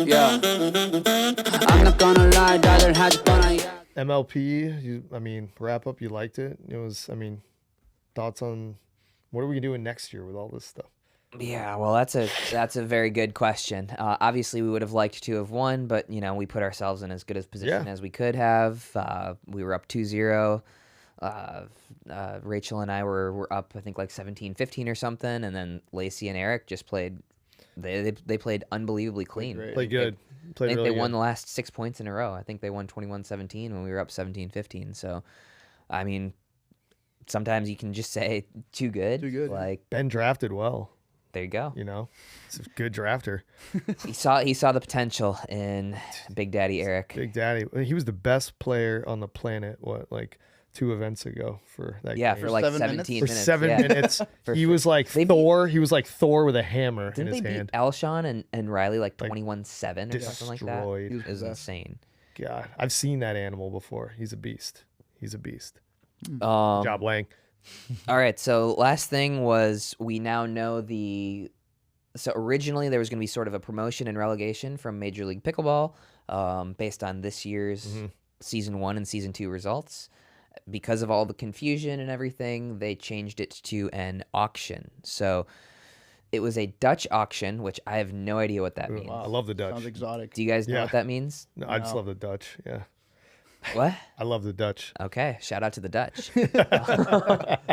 Yeah. I'm not gonna lie, rather had fun. MLP, I mean, wrap up, you liked it. It was, I mean, thoughts on what are we doing next year with all this stuff? Yeah, well, that's a very good question. Obviously, we would have liked to have won, but we put ourselves in as good a position as we could have. We were up 2-0. Rachel and I were up, I think, like 17-15 or something, and then Lacey and Eric just played. They played unbelievably clean. Played good. I think they won the last 6 points in a row. I think they won 21-17 when we were up 17-15. So, I mean, sometimes you can just say too good. Too good. Like, Ben drafted well. there you go. He's a good drafter. He saw the potential in Big Daddy Eric. Big Daddy. He was the best player on the planet. What, like 2 events ago for that game? For like 17 minutes. For 7 yeah. minutes. He was like Thor. He was like Thor with a hammer in his Didn't they hand. beat Alshon and Riley like 21-7 or something like that? Destroyed. It was insane. God, I've seen that animal before. He's a beast. Um, Job Lang. All right, so last thing was we now know so originally there was going to be sort of a promotion and relegation from Major League Pickleball based on this year's Season 1 and Season 2 results. Because of all the confusion and everything, they changed it to an auction. So it was a Dutch auction, which I have no idea what that means. Wow. I love the Dutch. Sounds exotic. Do you guys know what that means? No, I just love the Dutch. Yeah. What? I love the Dutch. Okay, shout out to the Dutch.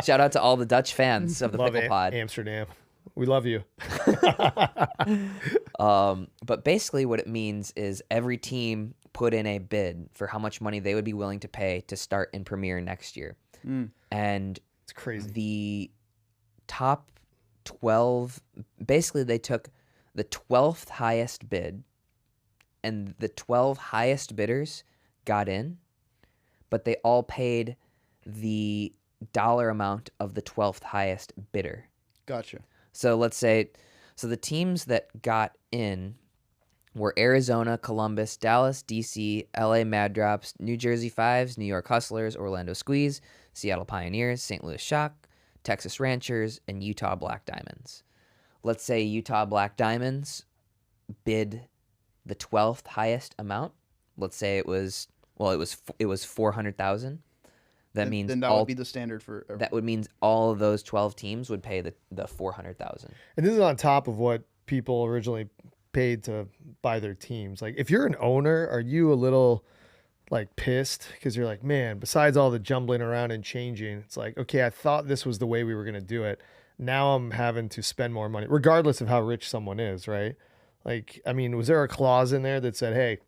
Shout out to all the Dutch fans of the Love Pickle Pod. Amsterdam. We love you. But basically what it means is every team put in a bid for how much money they would be willing to pay to start in Premier next year. And It's crazy. the top 12, basically they took the 12th highest bid, and the 12 highest bidders got in, but they all paid the dollar amount of the 12th highest bidder. Gotcha. So let's say, the teams that got in were Arizona, Columbus, Dallas, DC, LA Mad Drops, New Jersey Fives, New York Hustlers, Orlando Squeeze, Seattle Pioneers, St. Louis Shock, Texas Ranchers, and Utah Black Diamonds. Let's say Utah Black Diamonds bid the 12th highest amount. Let's say it was 400,000. That means then that would be the standard for. That would mean all of those 12 teams would pay the 400,000. And this is on top of what people originally paid to buy their teams. Like, if you're an owner, are you a little like pissed because you're like, man, besides all the jumbling around and changing, it's like, okay, I thought this was the way we were going to do it. Now I'm having to spend more money, regardless of how rich someone is, right? Like, I mean, was there a clause in there that said, hey,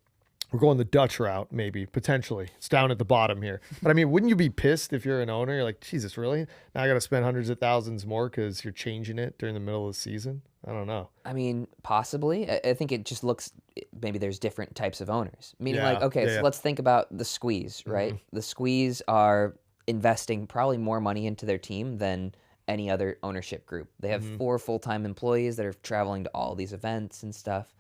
we're going the Dutch route, maybe, potentially. It's down at the bottom here. But I mean, wouldn't you be pissed if you're an owner? You're like, Jesus, really? Now I got to spend hundreds of thousands more because you're changing it during the middle of the season? I don't know. I mean, possibly. I think it just looks, maybe there's different types of owners. Meaning so let's think about the Squeeze, right? The Squeeze are investing probably more money into their team than any other ownership group. They have 4 full-time employees that are traveling to all these events and stuff.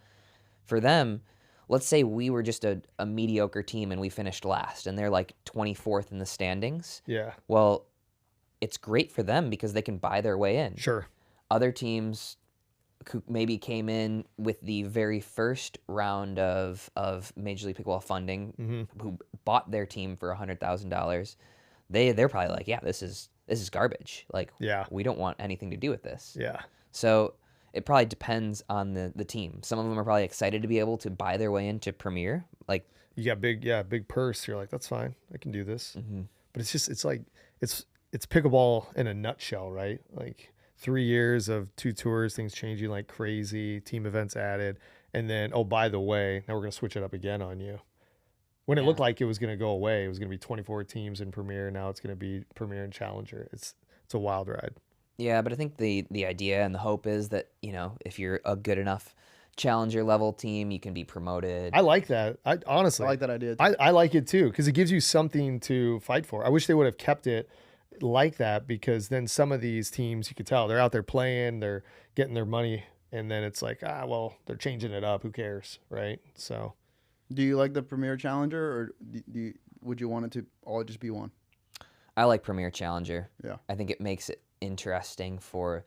For them, let's say we were just a mediocre team and we finished last and they're like 24th in the standings. Yeah. Well, it's great for them because they can buy their way in. Sure. Other teams who maybe came in with the very first round of Major League Pickleball funding, who bought their team for $100,000, they're probably like, yeah, this is garbage. Like, we don't want anything to do with this. Yeah. So it probably depends on the team. Some of them are probably excited to be able to buy their way into Premier. Like, you got big purse. You're like, that's fine. I can do this. But it's just, it's like, it's pickleball in a nutshell, right? Like 3 years of 2 tours, things changing like crazy, team events added. And then, oh, by the way, now we're going to switch it up again on you. When it looked like it was going to go away, it was going to be 24 teams in Premier. Now it's going to be Premier and Challenger. It's a wild ride. Yeah, but I think the idea and the hope is that, if you're a good enough Challenger level team, you can be promoted. I like that. I honestly like that idea. I like it too, because it gives you something to fight for. I wish they would have kept it like that, because then some of these teams, you could tell they're out there playing, they're getting their money, and then it's like, well, they're changing it up. Who cares, right? So, do you like the Premier Challenger, or would you want it to all just be one? I like Premier Challenger. Yeah, I think it makes it interesting for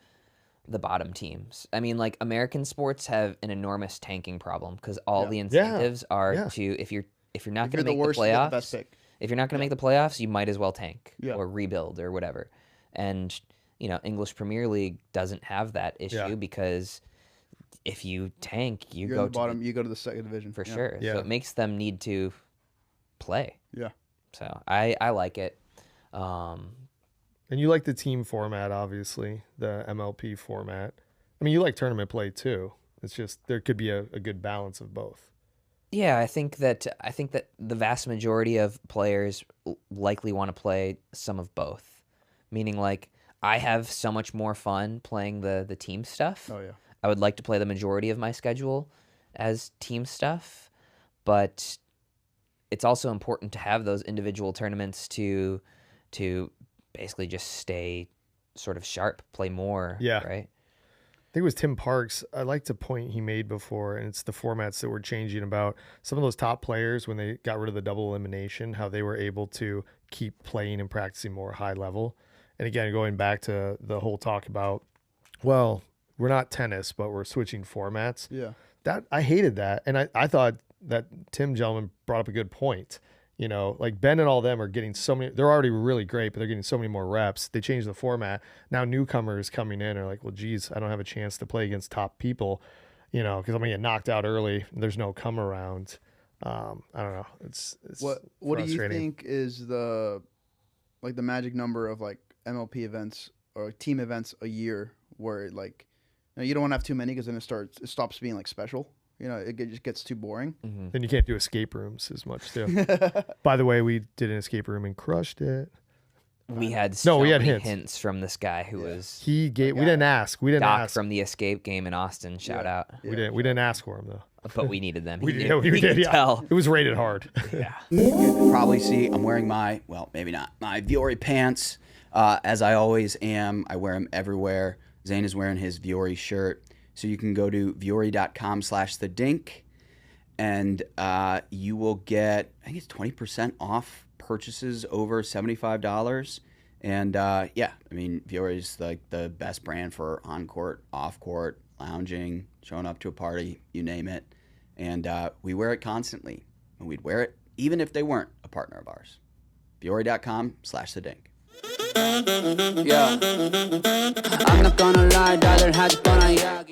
the bottom teams. I mean, like American sports have an enormous tanking problem because all the Yeah. incentives are Yeah. to if you're not If going you're to the make the worst, you get the best playoffs, pick. if you're not going to make the playoffs, you might as well tank Yeah. or rebuild or whatever. And English Premier League doesn't have that issue Yeah. because if you tank, You're in the bottom. You go to the second division for Yeah. sure. Yeah. So it makes them need to play. Yeah. So I like it. And you like the team format, obviously, the MLP format. I mean, you like tournament play too. It's just there could be a good balance of both. Yeah, I think that the vast majority of players likely want to play some of both. Meaning, like, I have so much more fun playing the team stuff. Oh yeah. I would like to play the majority of my schedule as team stuff, but it's also important to have those individual tournaments to basically just stay sort of sharp, play more. Yeah. Right. I think it was Tim Parks. I liked a point he made before, and it's the formats that were changing about some of those top players when they got rid of the double elimination, how they were able to keep playing and practicing more high level. And again, going back to the whole talk about, well, we're not tennis, but we're switching formats. Yeah. That I hated that. And I thought that Tim Gentleman brought up a good point. Like Ben and all them are getting so many, they're already really great, but they're getting so many more reps. They changed the format. Now newcomers coming in are like, well, geez, I don't have a chance to play against top people, because I'm going to get knocked out early. There's no come around. I don't know. It's What do you frustrating. think is the magic number of like MLP events or team events a year where like you don't want to have too many because then it stops being like special. It just gets too boring. Mm-hmm. Then you can't do escape rooms as much too. By the way, we did an escape room and crushed it. We had we had many hints. from this guy who was He gave. We didn't ask. We didn't Doc ask. from the escape game in Austin. Shout out. We didn't ask for him though. But we needed them. We He did. knew. Yeah, we He did. could Yeah. tell. It was rated hard. Yeah. You can probably see I'm wearing my maybe not, my Viore pants, as I always am. I wear them everywhere. Zane is wearing his Viore shirt. So you can go to viore.com/thedink, and you will get, I think it's 20% off purchases over $75. And Viore is like the best brand for on-court, off-court, lounging, showing up to a party, you name it. And we wear it constantly. And we'd wear it even if they weren't a partner of ours. Viore.com/thedink. Yeah. I'm not gonna lie, daughter had fun, yeah.